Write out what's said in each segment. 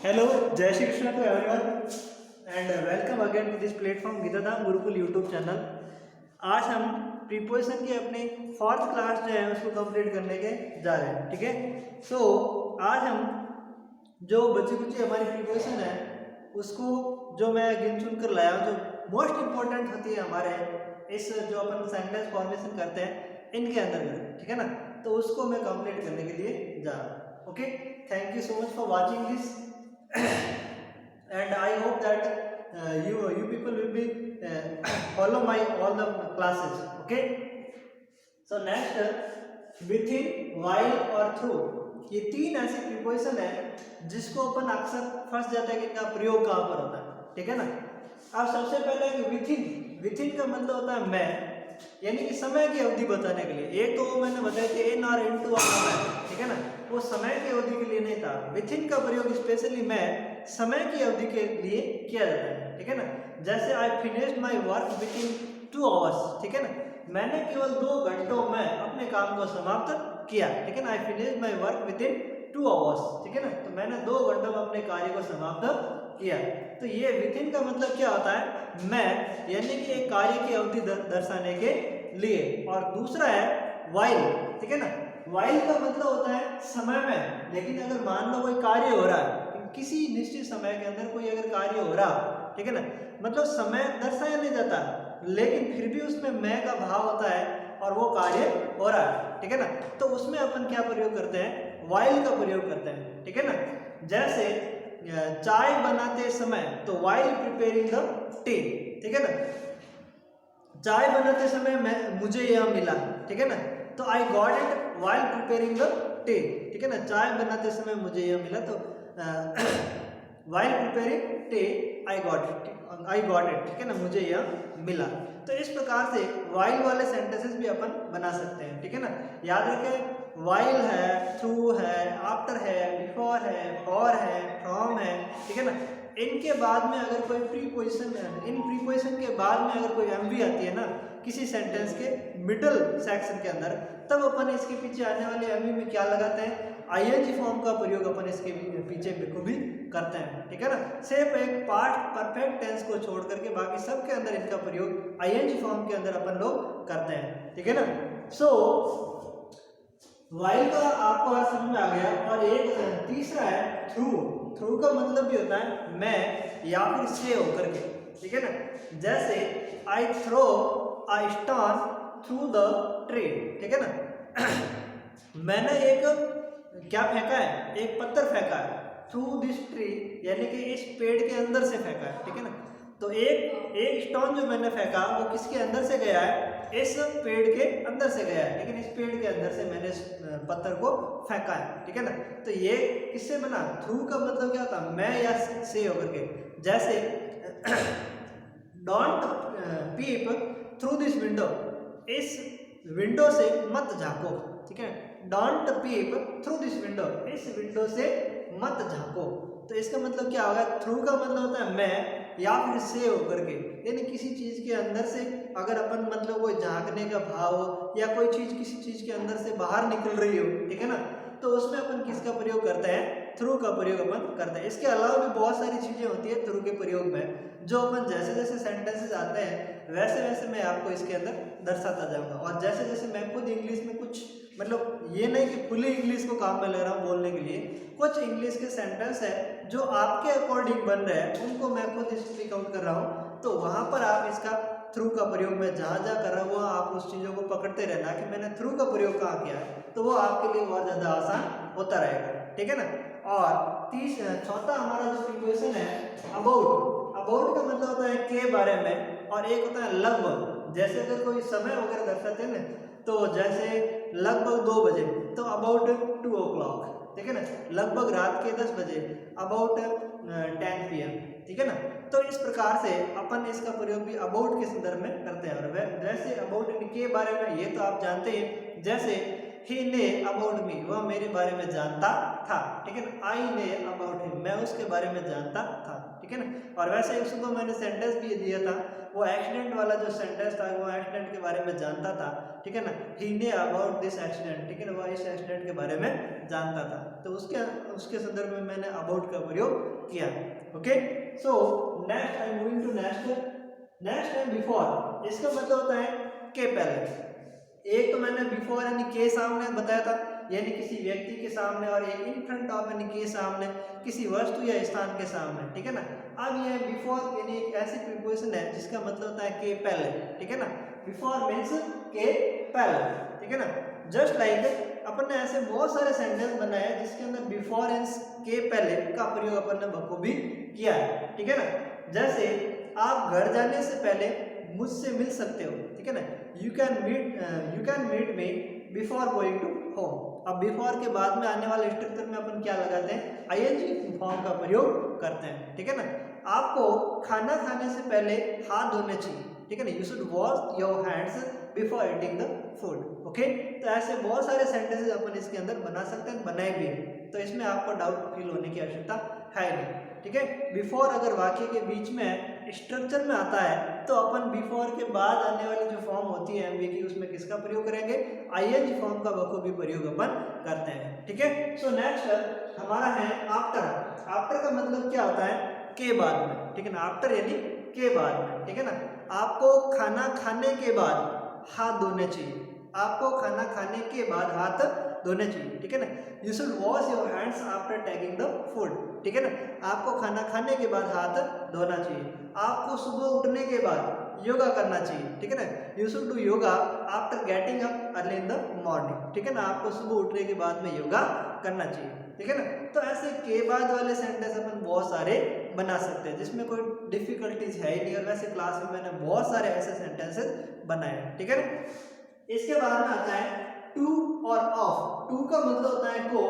Hello, Jai Shri Krishna to everyone and welcome again to this platform Geetadham Gurukul YouTube channel. आज हम preposition के अपने fourth class जो है उसको कंप्लीट करने के जा रहे हैं। ठीक है, सो आज हम जो बची कुची हमारी प्रीपोजिशन है उसको जो मैं गिन चुन कर लाया हूँ, जो मोस्ट इम्पोर्टेंट होती है हमारे इस जो अपन सेंटेंस फॉर्मेशन करते हैं इनके अंदर। ठीक है ना, तो उसको मैं कंप्लीट करने के लिए जा रहा हूँ। Okay, thank you so much for watching this and I hope that you people will be follow my all the classes. Okay, so next within, while और through, ये तीन ऐसी प्रीपोजिशन है जिसको अपन अक्सर फंस जाता है कि इनका प्रयोग कहाँ पर होता है। ठीक है ना, अब सबसे पहले विथिन, विथिन का मतलब होता है मैं, यानी कि समय की अवधि बताने के लिए। एक तो वो मैंने बताया कि इन और इन टू है, ठीक है ना, वो समय की अवधि के लिए नहीं था। विथिन का प्रयोग स्पेशली मैं समय की अवधि के लिए किया जाता है। ठीक है ना, जैसे I finished my work within 2 hours. ठीक है ना, मैंने केवल 2 घंटों में अपने काम को समाप्त किया। ठीक है ना, I finished my work within 2 hours. ठीक है ना, तो मैंने 2 घंटों में अपने कार्य को समाप्त किया। तो ये विथिन का मतलब क्या होता है, मैं, यानी कि एक कार्य की अवधि दर्शाने के लिए। और दूसरा है वाइल। ठीक है ना, वाइल का मतलब होता है समय में, लेकिन अगर मान लो कोई कार्य हो रहा है किसी निश्चित समय के अंदर, कोई अगर कार्य हो रहा, ठीक है ना, मतलब समय दर्शाया नहीं जाता लेकिन फिर भी उसमें मैं का भाव होता है और वो कार्य हो रहा है। ठीक है ना, तो उसमें अपन क्या प्रयोग करते हैं, वाइल का प्रयोग करते हैं। ठीक है ना, जैसे चाय बनाते समय तो वाइल प्रिपेयरिंग द टी। ठीक है ना, चाय बनाते समय मुझे यह मिला। ठीक है ना, तो I got it while preparing the T. ठीक है ना, चाय बनाते समय मुझे यह मिला, तो while preparing T I got it. ठीक है ना, मुझे यह मिला। तो इस प्रकार से वाइल वाले सेंटेंसेस भी अपन बना सकते हैं। ठीक है ना, याद रखें, वाइल है, थ्रू है, आफ्टर है, बिफोर है, फॉर है, फ्रॉम है। ठीक है ना, इनके बाद में अगर कोई प्रीपोजिशन, इन प्रीपोजिशन के बाद में अगर कोई एमवी आती है ना किसी सेंटेंस के मिडल सेक्शन के अंदर, तब अपन इसके पीछे आने वाले एमवी में क्या लगाते हैं, आईएनजी फॉर्म का प्रयोग अपन इसके पीछे को भी करते हैं। ठीक है ना, सिर्फ एक पार्ट परफेक्ट टेंस को छोड़ करके बाकी सब के अंदर इनका प्रयोग आईएनजी फॉर्म के अंदर अपन लोग करते हैं। ठीक है ना, सो वाइल का आपको आज समझ में आ गया। और एक तीसरा है थ्रू। थ्रू का मतलब भी होता है मैं या फिर से होकर के। ठीक है ना, जैसे I throw a stone through the tree. ठीक है ना, मैंने एक क्या फेंका है, एक पत्थर फेंका है, थ्रू दिस ट्री, यानी कि इस पेड़ के अंदर से फेंका है। ठीक है ना, तो एक स्टोन जो मैंने फेंका वो किसके अंदर से गया है, इस पेड़ के अंदर से गया है, लेकिन इस पेड़ के अंदर से मैंने इस पत्थर को फेंका है। ठीक है ना, तो ये किससे बना, थ्रू का मतलब क्या होता है, मैं या से होकर के। जैसे don't pep through this window, इस विंडो से मत झांको। ठीक है, don't pep through this window, इस विंडो से मत झांको। तो इसका मतलब क्या होगा, थ्रू का मतलब होता है मैं या फिर से होकर के, यानी किसी चीज के अंदर से अगर अपन मतलब कोई झांकने का भाव हो या कोई चीज किसी चीज के अंदर से बाहर निकल रही हो, ठीक है ना, तो उसमें अपन किसका प्रयोग करते हैं, थ्रू का प्रयोग अपन करते हैं। इसके अलावा भी बहुत सारी चीजें होती है थ्रू के प्रयोग में, जो अपन जैसे जैसे सेंटेंसेस आते हैं वैसे वैसे मैं आपको इसके अंदर दर्शाता जाऊंगा। और जैसे जैसे मैं खुद इंग्लिश में कुछ, मतलब ये नहीं कि फुली इंग्लिश को काम में ले रहा हूँ बोलने के लिए, कुछ इंग्लिश के सेंटेंस है जो आपके अकॉर्डिंग बन रहे हैं उनको मैं खुद स्पीक आउट कर रहा हूँ, तो वहां पर आप इसका थ्रू का प्रयोग मैं जहाँ जहाँ कर रहा हूँ वहाँ आप उस चीज़ों को पकड़ते रहना कि मैंने थ्रू का प्रयोग कहाँ किया है, तो वो आपके लिए बहुत ज़्यादा आसान होता रहेगा। ठीक है ना, और चौथा हमारा जो प्रीपोजिशन है अबाउट। अबाउट का मतलब होता है के बारे में, और एक होता है लगभग। जैसे अगर कोई समय वगैरह दर्शाते हैं ना, तो जैसे लगभग 2 बजे, तो अबाउट 2 o'clock। ठीक है ना, लगभग रात के 10 बजे, अबाउट 10 PM। ठीक है ना, तो इस प्रकार से अपन इसका प्रयोग भी अबाउट के संदर्भ में करते हैं। और वैसे अबाउट के बारे में ये तो आप जानते हैं, जैसे ही ने अबाउट मी, वह मेरे बारे में जानता था, ठीक है ना। आई ने अबाउट हिम, मैं उसके बारे में जानता था, ठीक है ना। और वैसे ही सुबह मैंने सेंटेंस भी दिया था, वो एक्सीडेंट वाला जो सेंटेंस था वो एक्सीडेंट के बारे में जानता था, ठीक है ना। ही ने अबाउट दिस एक्सीडेंट, ठीक है ना, वह इस एक्सीडेंट के बारे में जानता था, तो उसके संदर्भ में मैंने अबाउट का प्रयोग किया। Okay, so next I am moving to next time before, इसका मतलब होता है के पहले। एक तो मैंने बिफोर यानी के सामने बताया था, यानी किसी व्यक्ति के सामने, और एक इन फ्रंट ऑफ यानी के सामने, किसी वस्तु या स्थान के सामने, ठीक है ना। अब ये बिफोर यानी एक ऐसी प्रीपोजिशन है जिसका मतलब होता है के पहले, ठीक है ना। बिफोर मीन्स के पहले, ठीक है ना। जस्ट लाइक अपन ने ऐसे बहुत सारे सेंटेंस बनाए हैं जिसके अंदर बिफोर मीन्स के पहले का प्रयोग अपन ने बखूबी किया है, ठीक है ना। जैसे आप घर जाने से पहले मुझसे मिल सकते हो, ठीक है ना। You can meet me before going to home. अब बिफोर के बाद में आने वाले स्ट्रक्चर में अपन क्या लगाते हैं, आईएनजी फॉर्म का प्रयोग करते हैं, ठीक है ना। आपको खाना खाने से पहले हाथ धोने चाहिए, ठीक है ना। You should wash your hands before eating the food. Okay, तो ऐसे बहुत सारे सेंटेंसेस अपन इसके अंदर बना सकते हैं, बनाए भी हैं, तो इसमें आपको डाउट फील होने की आवश्यकता है नहीं, ठीक है। बिफोर अगर वाक्य के बीच में स्ट्रक्चर में आता है तो अपन बिफोर के बाद आने वाली जो फॉर्म होती है एमवी की, उसमें किसका प्रयोग करेंगे, आईएनजी फॉर्म का बखूबी प्रयोग अपन करते हैं, ठीक है। सो नेक्स्ट हमारा है आफ्टर। आफ्टर का मतलब क्या होता है, के बाद में, ठीक है ना। आफ्टर यानी के बाद में, ठीक है ना। आपको खाना खाने के बाद हाथ धोने चाहिए, आपको खाना खाने के बाद हाथ धोने चाहिए, ठीक है ना। You should wash your hands after taking the food, ठीक है ना। आपको खाना खाने के बाद हाथ धोना चाहिए। आपको सुबह उठने के बाद योगा करना चाहिए, ठीक है ना। You should do yoga after getting up early in the morning, ठीक है ना। आपको सुबह उठने के बाद में योगा करना चाहिए, ठीक है ना। तो ऐसे के बाद वाले सेंटेंस अपन बहुत सारे बना सकते हैं जिसमें कोई डिफिकल्टीज है ही नहीं, और वैसे क्लास में मैंने बहुत सारे ऐसे सेंटेंसेस बनाए, ठीक है ना। इसके बाद में आता है टू और ऑफ। टू का मतलब होता है को,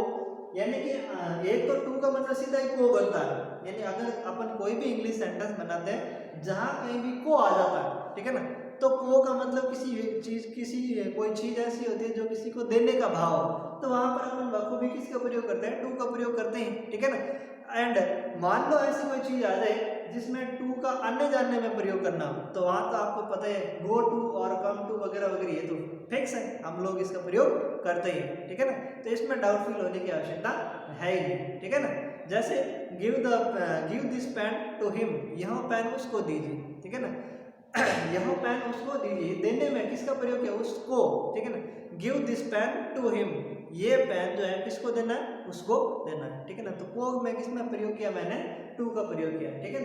यानी कि एक तो टू का मतलब सीधा ही को बनता है, यानी अगर अपन कोई भी इंग्लिश सेंटेंस बनाते हैं जहां कहीं भी को आ जाता है, ठीक है ना, तो को का मतलब कोई चीज ऐसी होती है जो किसी को देने का भाव हो, तो वहां पर अपन बखूबी किसका प्रयोग करते हैं, टू का प्रयोग करते हैं, ठीक है ना। एंड मान लो ऐसी कोई चीज आ जाए जिसमें टू का आने जाने में प्रयोग करना हो, तो वहां तो आपको पता है गो टू और कम टू वगैरह वगैरह, ये तो फिक्स है, हम लोग इसका प्रयोग करते हैं, ठीक है ना। तो इसमें डाउटफुल होने की आवश्यकता है ही नहीं, ठीक है ना। जैसे give this pen to him, यह पेन उसको दीजिए, ठीक है ना। यह पेन उसको दीजिए, देने में किसका प्रयोग किया, उसको, ठीक है ना। Give this pen to him, ये पेन जो है किसको देना है, उसको देना है, ठीक है ना। तो को में किसमें प्रयोग किया, मैंने टू का प्रयोग किया, ठीक है।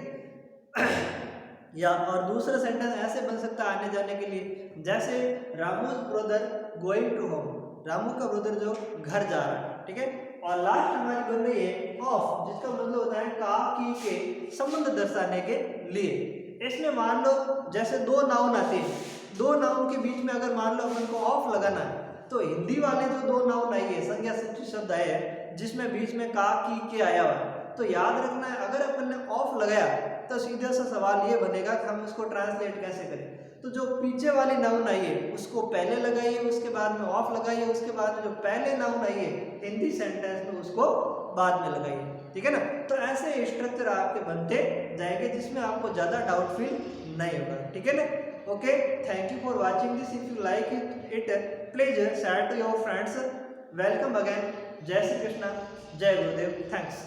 या और दूसरा सेंटेंस ऐसे बन सकता है आने जाने के लिए, जैसे Ramu's brother going to home, Ramu का ब्रदर जो घर जा रहा है, ठीक है। और लास्ट हमारी बन रही है ऑफ, जिसका मतलब होता है का की के संबंध दर्शाने के लिए। इसमें मान लो जैसे दो नाउन आते हैं, दो नाउन के बीच में अगर मान लो अपन को ऑफ लगाना है, तो हिंदी वाले जो दो नाउन आई है, संज्ञा सूची शब्द आए हैं जिसमें बीच में का की के आया हुआ है, तो याद रखना है अगर अपन ने ऑफ लगाया तो सीधा सा सवाल ये बनेगा कि हम उसको ट्रांसलेट कैसे करें। तो जो पीछे वाली नाउन आई है उसको पहले लगाइए, उसके बाद में ऑफ लगाइए, उसके बाद में जो पहले नाउन आई है हिंदी सेंटेंस में उसको बाद में लगाइए, ठीक है ना। तो ऐसे स्ट्रक्चर आपके बनते जाएंगे जिसमें आपको ज़्यादा डाउट फील नहीं होगा, ठीक है ना। Okay, thank you for watching this. If you like it please share to your friends. Welcome again. जय श्री कृष्णा, जय गुरुदेव, थैंक्स।